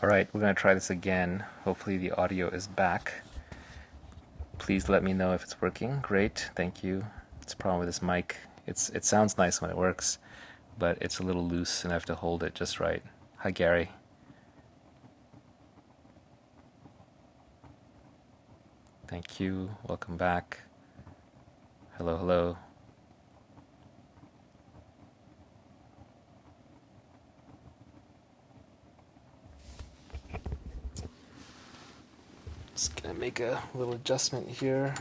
All right, we're going to try this again. Hopefully the audio is back. Please let me know if it's working. Great, thank you. It's a problem with this mic. It sounds nice when it works, but it's a little loose and I have to hold it just right. Hi, Gary. Thank you. Welcome back. Hello, hello. Just gonna make a little adjustment here.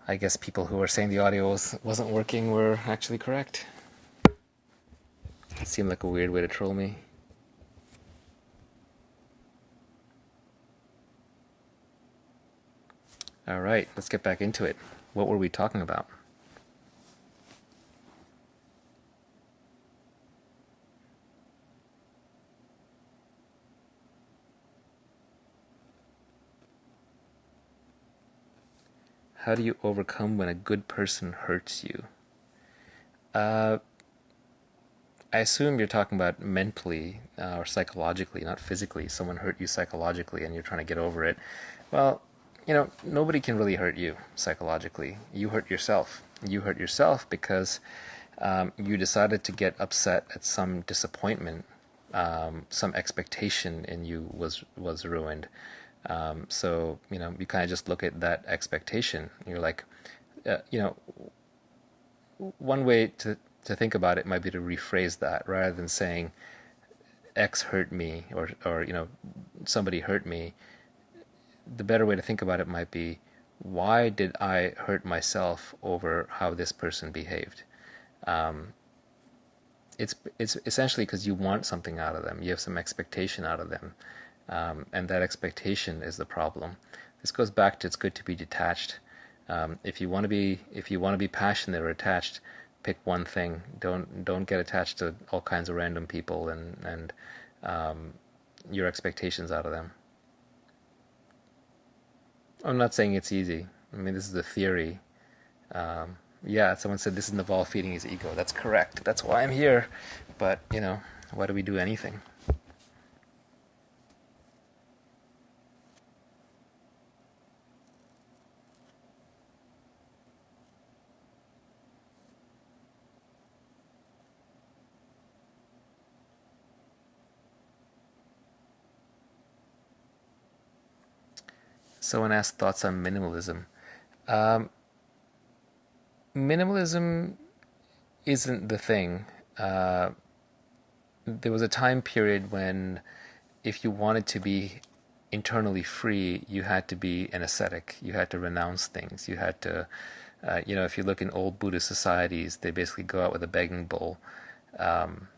I guess people who were saying the audio wasn't working were actually correct. It seemed like a weird way to troll me. All right, let's get back into it. What were we talking about? How do you overcome when a good person hurts you? Uh, I assume you're talking about mentally or psychologically, not physically. Someone hurt you psychologically and you're trying to get over it. Well, nobody can really hurt you psychologically. You hurt yourself. You hurt yourself because you decided to get upset at some disappointment, some expectation in you was ruined. So you kind of just look at that expectation. You're like, uh, you know, one way to think about it might be to rephrase that rather than saying X hurt me or somebody hurt me. The better way to think about it might be, why did I hurt myself over how this person behaved? Um, it's essentially because you want something out of them. You have some expectation out of them, and that expectation is the problem. This goes back to it's good to be detached. If you want to be passionate or attached, pick one thing. Don't get attached to all kinds of random people and um, your expectations out of them. I'm not saying it's easy. I mean, this is a theory. Yeah, someone said this is Naval feeding his ego. That's correct. That's why I'm here. But why do we do anything? Someone asked thoughts on minimalism. Um, Minimalism isn't the thing. Uh, there was a time period when if you wanted to be internally free, you had to be an ascetic. You had to renounce things. You had to, if you look in old Buddhist societies, they basically go out with a begging bowl. Um,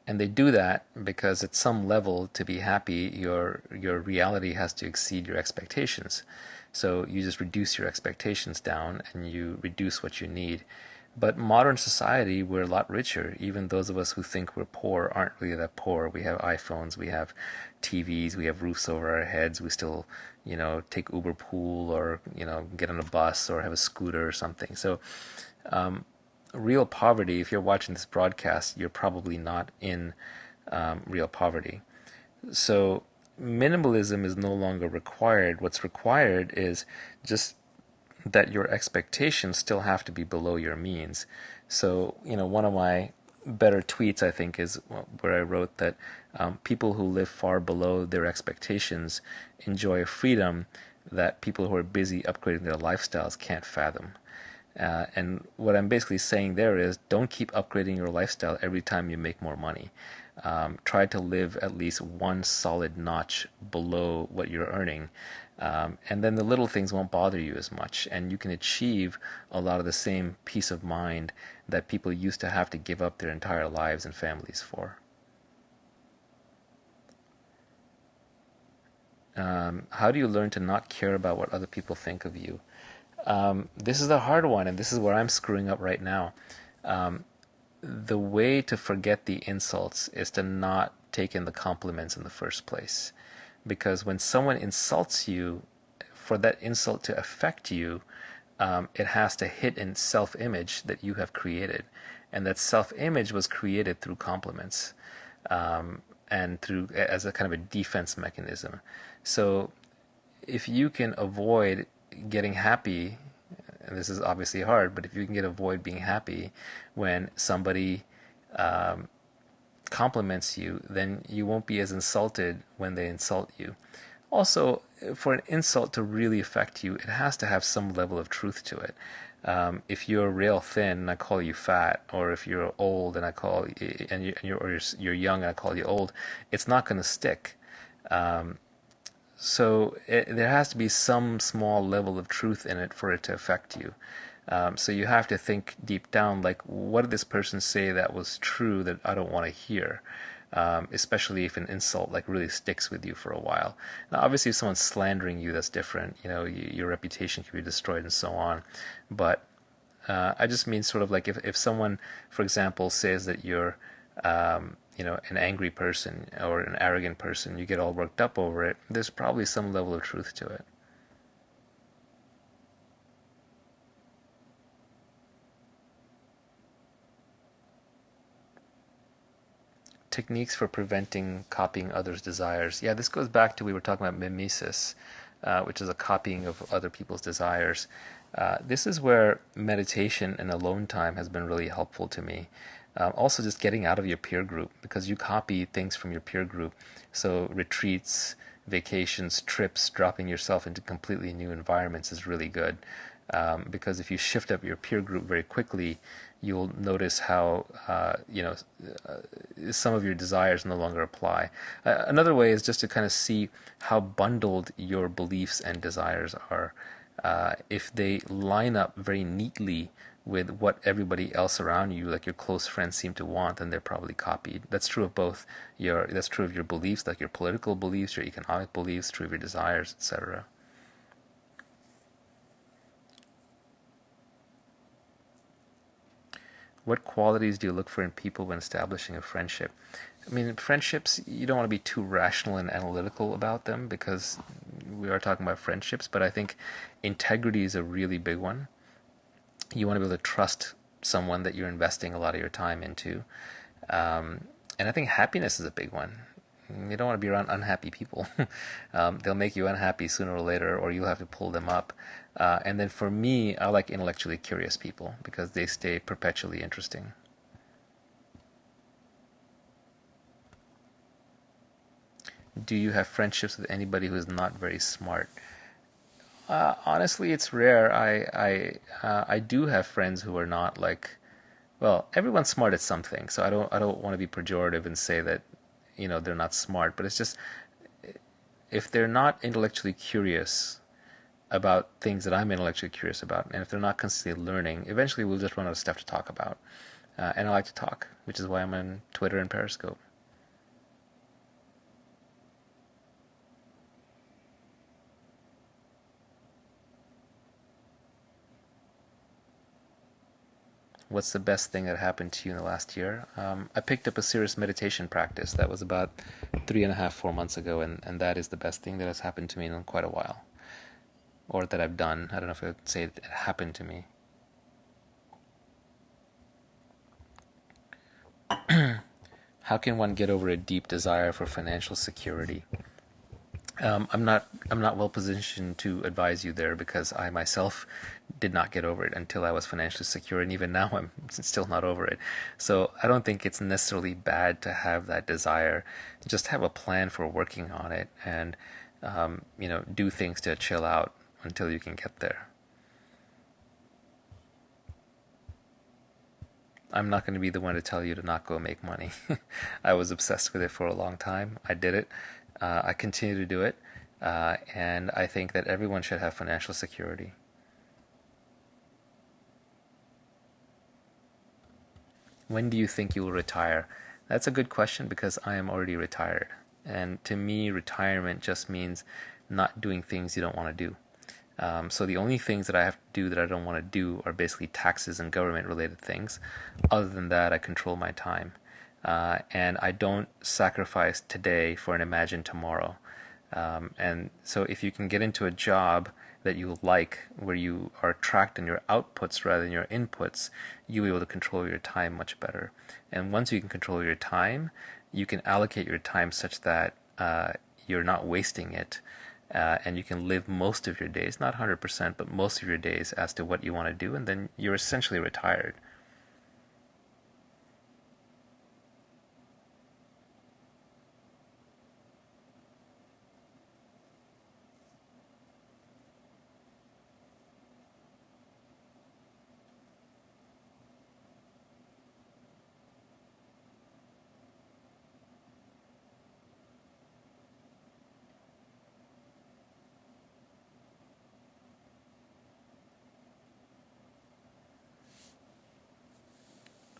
and they do that because at some level, to be happy, your reality has to exceed your expectations. So you just reduce your expectations down and you reduce what you need. But modern society, we're a lot richer. Even those of us who think we're poor aren't really that poor. We have iPhones, we have TVs, we have roofs over our heads. We still, take Uber Pool or, get on a bus or have a scooter or something. So real poverty, if you're watching this broadcast, you're probably not in real poverty. So minimalism is no longer required. What's required is just that your expectations still have to be below your means. So, one of my better tweets, I think, is where I wrote that people who live far below their expectations enjoy a freedom that people who are busy upgrading their lifestyles can't fathom. And what I'm basically saying there is don't keep upgrading your lifestyle every time you make more money. Try to live at least one solid notch below what you're earning. And then the little things won't bother you as much. And you can achieve a lot of the same peace of mind that people used to have to give up their entire lives and families for. How do you learn to not care about what other people think of you? This is the hard one, and this is where I'm screwing up right now. Um, the way to forget the insults is to not take in the compliments in the first place. Because when someone insults you, for that insult to affect you, it has to hit in self-image that you have created, and that self-image was created through compliments, and through as a kind of a defense mechanism. So if you can avoid getting happy, and this is obviously hard, but if you can get avoid being happy when somebody compliments you, then you won't be as insulted when they insult you. Also, for an insult to really affect you, it has to have some level of truth to it. If you're real thin and I call you fat, or if you're old and I call you're young and I call you old, it's not going to stick. There has to be some small level of truth in it for it to affect you. So you have to think deep down, like, what did this person say that was true that I don't want to hear? Especially if an insult like really sticks with you for a while. Now, obviously, if someone's slandering you, that's different. Your reputation can be destroyed and so on. But I just mean sort of like if someone, for example, says that you're an angry person or an arrogant person, you get all worked up over it, there's probably some level of truth to it. Techniques for preventing copying others' desires. Yeah, this goes back to we were talking about mimesis, which is a copying of other people's desires. This is where meditation and alone time has been really helpful to me. Also, just getting out of your peer group, because you copy things from your peer group. So retreats, vacations, trips, dropping yourself into completely new environments is really good. Because if you shift up your peer group very quickly, you'll notice how some of your desires no longer apply. Another way is just to kind of see how bundled your beliefs and desires are. If they line up very neatly with what everybody else around you, like your close friends, seem to want, then they're probably copied. That's true of both that's true of your beliefs, like your political beliefs, your economic beliefs, true of your desires, etc. What qualities do you look for in people when establishing a friendship? I mean, friendships, you don't want to be too rational and analytical about them because we are talking about friendships, but I think integrity is a really big one. You want to be able to trust someone that you're investing a lot of your time into. And I think happiness is a big one. You don't want to be around unhappy people. They'll make you unhappy sooner or later, or you'll have to pull them up. And then for me, I like intellectually curious people because they stay perpetually interesting. Do you have friendships with anybody who is not very smart? Honestly, it's rare. I do have friends who are not like, well, everyone's smart at something, so I don't want to be pejorative and say that they're not smart, but it's just if they're not intellectually curious about things that I'm intellectually curious about, and if they're not constantly learning, eventually we'll just run out of stuff to talk about. And I like to talk, which is why I'm on Twitter and Periscope. What's the best thing that happened to you in the last year? I picked up a serious meditation practice. That was about 3.5, 4 months ago, and that is the best thing that has happened to me in quite a while, or that I've done. I don't know if I would say it happened to me. How can one get over a deep desire for financial security? I'm not well positioned to advise you there because I myself did not get over it until I was financially secure, and even now I'm still not over it. So I don't think it's necessarily bad to have that desire. Just have a plan for working on it, and do things to chill out until you can get there. I'm not going to be the one to tell you to not go make money. I was obsessed with it for a long time. I did it. I continue to do it. And I think that everyone should have financial security. When do you think you will retire? That's a good question because I am already retired. And to me, retirement just means not doing things you don't want to do. So the only things that I have to do that I don't want to do are basically taxes and government related things. Other than that, I control my time. And I don't sacrifice today for an imagined tomorrow. And so if you can get into a job that you like, where you are tracked in your outputs rather than your inputs, you'll be able to control your time much better. And once you can control your time, you can allocate your time such that you're not wasting it, and you can live most of your days, not 100%, but most of your days as to what you want to do, and then you're essentially retired.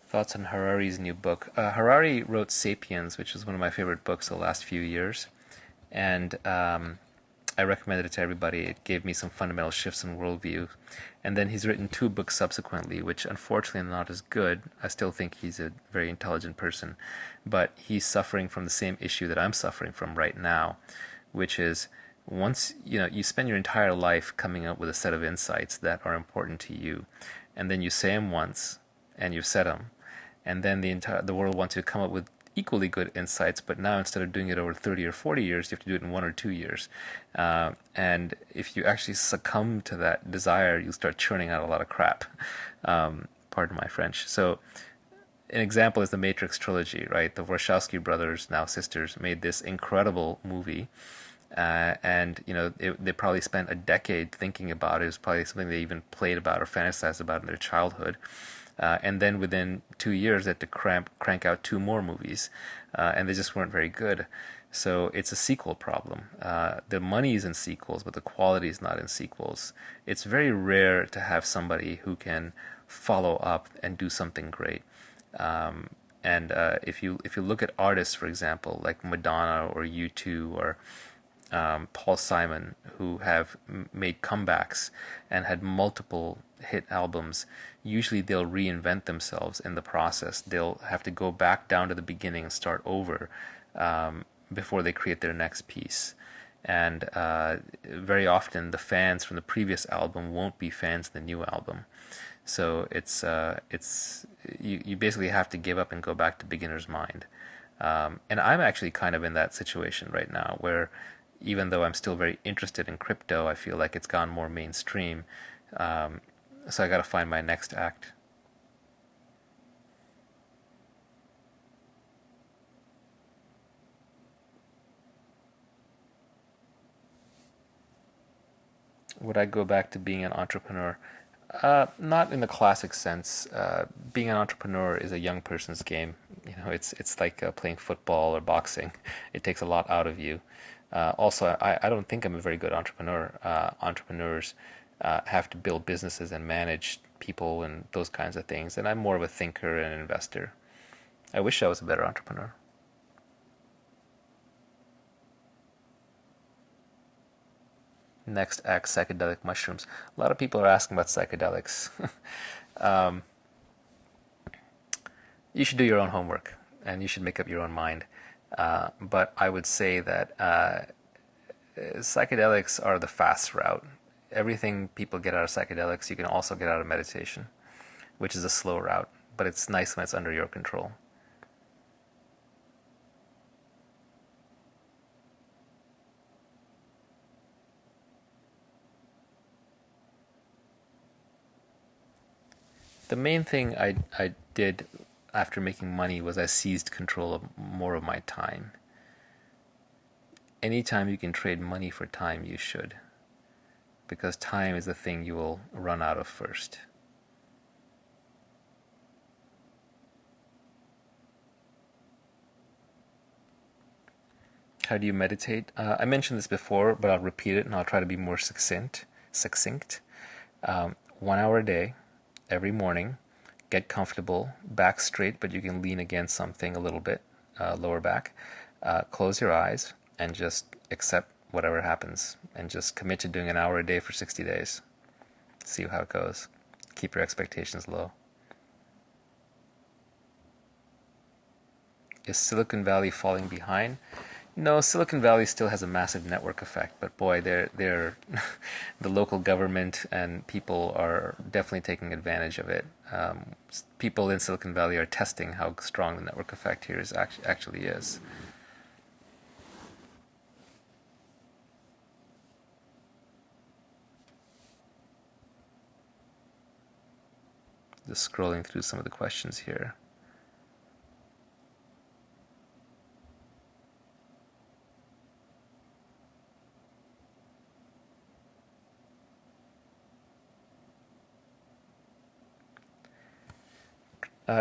Thoughts on Harari's new book? Harari wrote *Sapiens*, which is one of my favorite books the last few years, and I recommended it to everybody. It gave me some fundamental shifts in worldview. And then he's written two books subsequently, which unfortunately are not as good. I still think he's a very intelligent person, but he's suffering from the same issue that I'm suffering from right now, which is once you spend your entire life coming up with a set of insights that are important to you, and then you say them once, and you've said them, and then the world wants you to come up with equally good insights, but now instead of doing it over 30 or 40 years, you have to do it in 1 or 2 years. And if you actually succumb to that desire, you'll start churning out a lot of crap. Pardon my French. So an example is the Matrix trilogy, right? The Wachowski brothers, now sisters, made this incredible movie. And they probably spent a decade thinking about it. It was probably something they even played about or fantasized about in their childhood. And then within 2 years, they had to crank out two more movies, and they just weren't very good. So it's a sequel problem. The money is in sequels, but the quality is not in sequels. It's very rare to have somebody who can follow up and do something great. And if you look at artists, for example, like Madonna or U2 or Paul Simon, who have made comebacks and had multiple hit albums, usually they'll reinvent themselves in the process. They'll have to go back down to the beginning and start over before they create their next piece. And very often the fans from the previous album won't be fans of the new album. So it's you basically have to give up and go back to beginner's mind. And I'm actually kind of in that situation right now where even though I'm still very interested in crypto, I feel like it's gone more mainstream. So I got to find my next act. Would I go back to being an entrepreneur? Not in the classic sense. Being an entrepreneur is a young person's game. It's like playing football or boxing. It takes a lot out of you. Also, I don't think I'm a very good entrepreneur. Entrepreneurs have to build businesses and manage people and those kinds of things. And I'm more of a thinker and an investor. I wish I was a better entrepreneur. Next act, psychedelic mushrooms. A lot of people are asking about psychedelics. um, you should do your own homework and you should make up your own mind. But I would say that psychedelics are the fast route. Everything people get out of psychedelics, you can also get out of meditation, which is a slow route, but it's nice when it's under your control. The main thing I did after making money was I seized control of more of my time. Anytime you can trade money for time, you should, because time is the thing you will run out of first. How do you meditate? I mentioned this before, but I'll repeat it and I'll try to be more succinct. Succinct. 1 hour a day, every morning. Get comfortable, back straight, but you can lean against something a little bit, lower back. Close your eyes and just accept whatever happens, and just commit to doing an hour a day for 60 days. See how it goes. Keep your expectations low. Is Silicon Valley falling behind? No, Silicon Valley still has a massive network effect, but boy, they're the local government and people are definitely taking advantage of it. People in Silicon Valley are testing how strong the network effect here is actually is. Just scrolling through some of the questions here.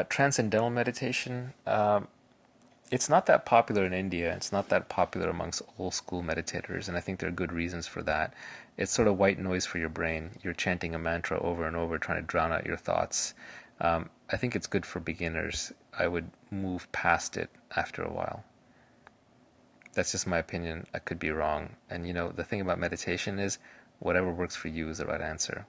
Transcendental meditation. It's not that popular in India. It's not that popular amongst old school meditators, and I think there are good reasons for that. It's sort of white noise for your brain. You're chanting a mantra over and over, trying to drown out your thoughts. I think it's good for beginners. I would move past it after a while. That's just my opinion. I could be wrong. And the thing about meditation is whatever works for you is the right answer.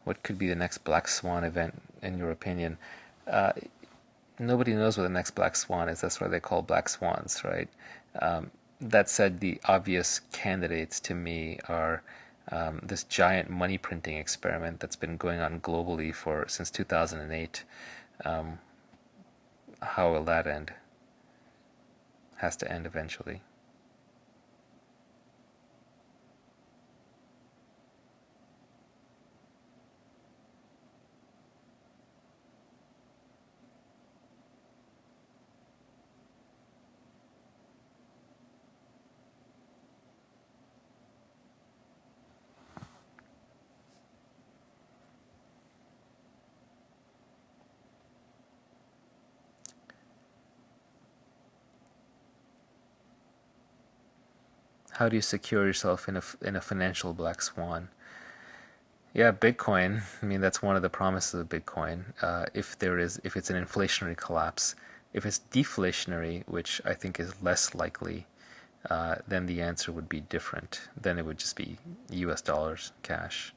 What could be the next black swan event, in your opinion? Uh, Nobody knows what the next black swan is. That's why they call black swans, right? That said, the obvious candidates to me are this giant money printing experiment that's been going on globally for since 2008. Um, how will that end? Has to end eventually. How do you secure yourself in a financial black swan? Yeah, Bitcoin. I mean, that's one of the promises of Bitcoin. If it's an inflationary collapse, if it's deflationary, which I think is less likely, then the answer would be different. Then it would just be U.S. dollars, cash.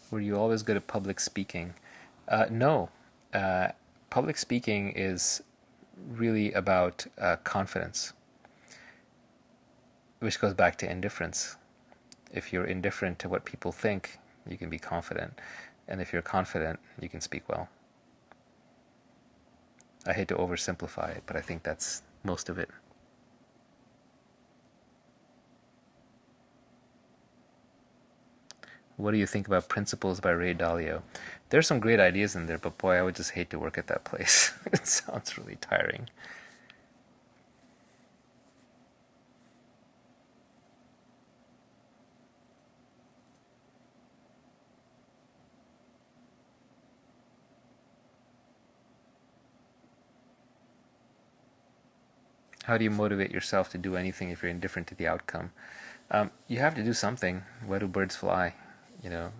Were you always good at public speaking? No. Uh, Public speaking is really about confidence, which goes back to indifference. If you're indifferent to what people think, you can be confident. And if you're confident, you can speak well. I hate to oversimplify it, but I think that's most of it. What do you think about Principles by Ray Dalio? There's some great ideas in there, but boy, I would just hate to work at that place. It sounds really tiring. How do you motivate yourself to do anything if you're indifferent to the outcome? You have to do something. Where do birds fly? You're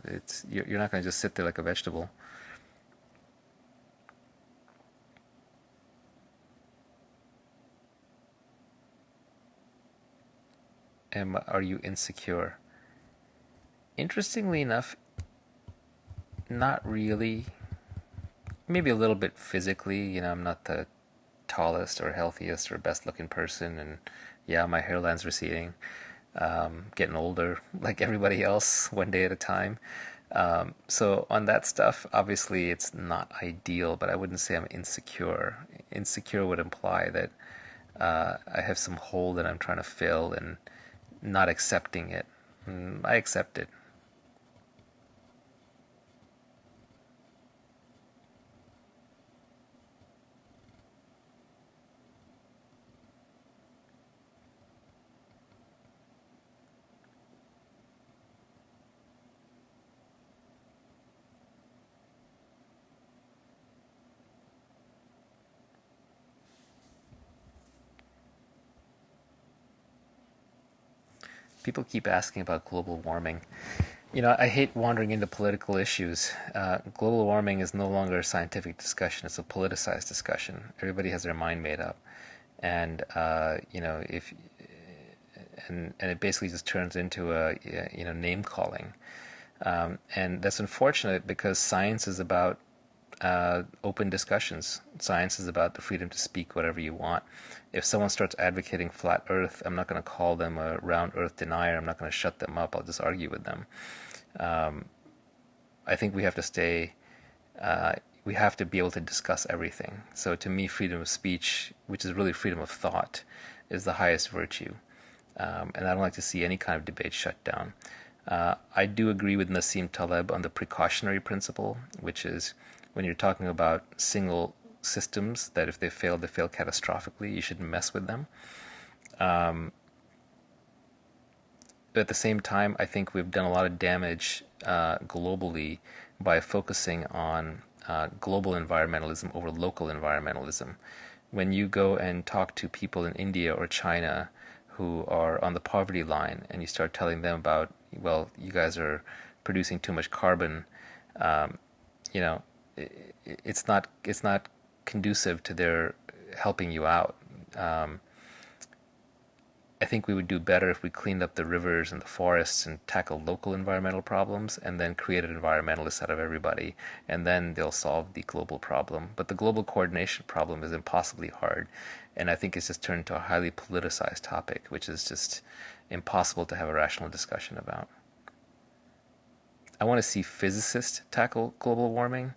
not going to just sit there like a vegetable. Are you insecure? Interestingly enough, not really. Maybe a little bit physically. I'm not the tallest or healthiest or best looking person, and yeah, my hairline's receding. Getting older, like everybody else, one day at a time. So on that stuff, obviously it's not ideal, but I wouldn't say I'm insecure. Insecure would imply that I have some hole that I'm trying to fill and not accepting it. I accept it. People keep asking about global warming. I hate wandering into political issues. Global warming is no longer a scientific discussion; it's a politicized discussion. Everybody has their mind made up, and if and it basically just turns into a name calling, and that's unfortunate because science is about open discussions. Science is about the freedom to speak whatever you want. If someone starts advocating flat Earth, I'm not going to call them a round Earth denier. I'm not going to shut them up. I'll just argue with them. I think we have to stay. We have to be able to discuss everything. So to me, freedom of speech, which is really freedom of thought, is the highest virtue. And I don't like to see any kind of debate shut down. I do agree with Nassim Taleb on the precautionary principle, which is when you're talking about single systems that if they fail catastrophically. You shouldn't mess with them. But at the same time, I think we've done a lot of damage globally by focusing on global environmentalism over local environmentalism. When you go and talk to people in India or China who are on the poverty line and you start telling them about, well, you guys are producing too much carbon, um, you know, it's not conducive to their helping you out. Um, I think we would do better if we cleaned up the rivers and the forests and tackled local environmental problems and then created environmentalists out of everybody, and then they'll solve the global problem. But the global coordination problem is impossibly hard, and I think it's just turned into a highly politicized topic, which is just impossible to have a rational discussion about. I want to see physicists tackle global warming.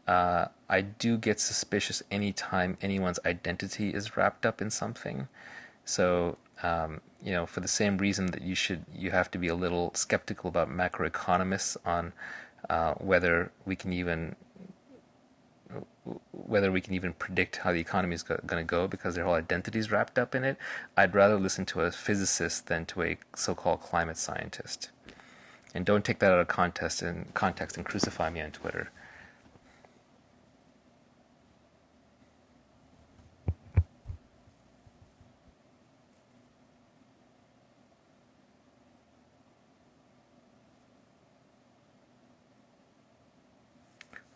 I do get suspicious anytime anyone's identity is wrapped up in something. So, for the same reason that you have to be a little skeptical about macroeconomists on whether we can even predict how the economy is going to go because their whole identity is wrapped up in it. I'd rather listen to a physicist than to a so-called climate scientist. And don't take that out of context and crucify me on Twitter.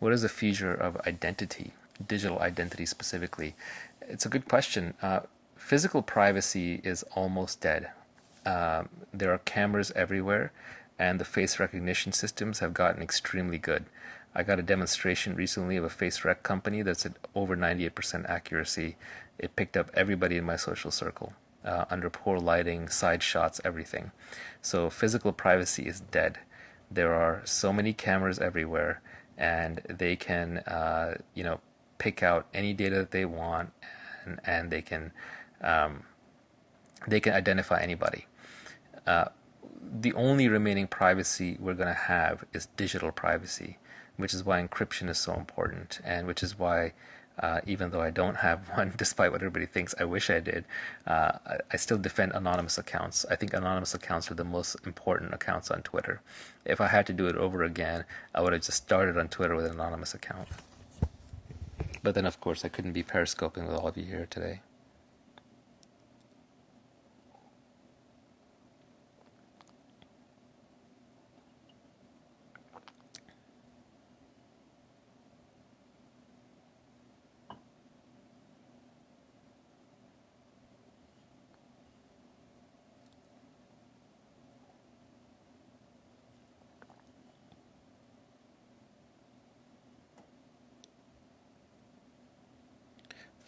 What is the future of identity, digital identity specifically? It's a good question. Physical privacy is almost dead. There are cameras everywhere, and the face recognition systems have gotten extremely good. I got a demonstration recently of a face rec company that's at over 98% accuracy. It picked up everybody in my social circle, under poor lighting, side shots, everything. So physical privacy is dead. There are so many cameras everywhere, and they can, pick out any data that they want, and they can identify anybody. Uh, the only remaining privacy we're going to have is digital privacy, which is why encryption is so important, and which is why, even though I don't have one, despite what everybody thinks, I wish I did, I still defend anonymous accounts. I think anonymous accounts are the most important accounts on Twitter. If I had to do it over again, I would have just started on Twitter with an anonymous account. But then, of course, I couldn't be periscoping with all of you here today.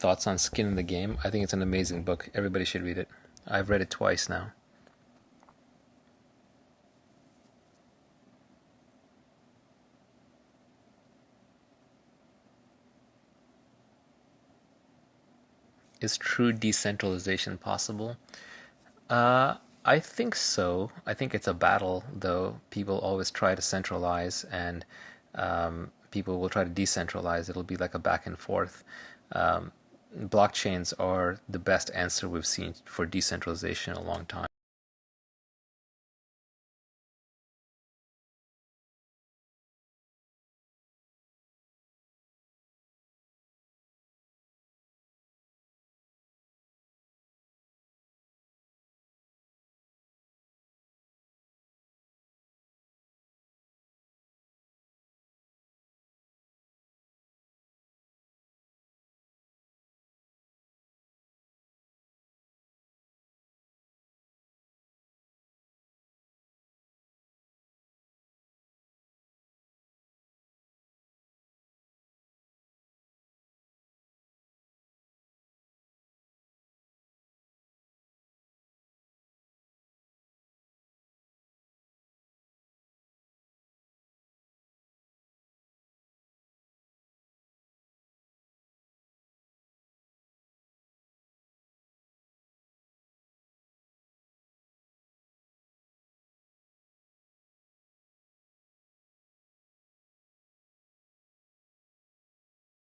Thoughts on Skin in the Game? I think it's an amazing book. Everybody should read it. I've read it twice now. Is true decentralization possible? I think so. I think it's a battle, though. People always try to centralize, and people will try to decentralize. It'll be like a back and forth. Um, Blockchains are the best answer we've seen for decentralization in a long time.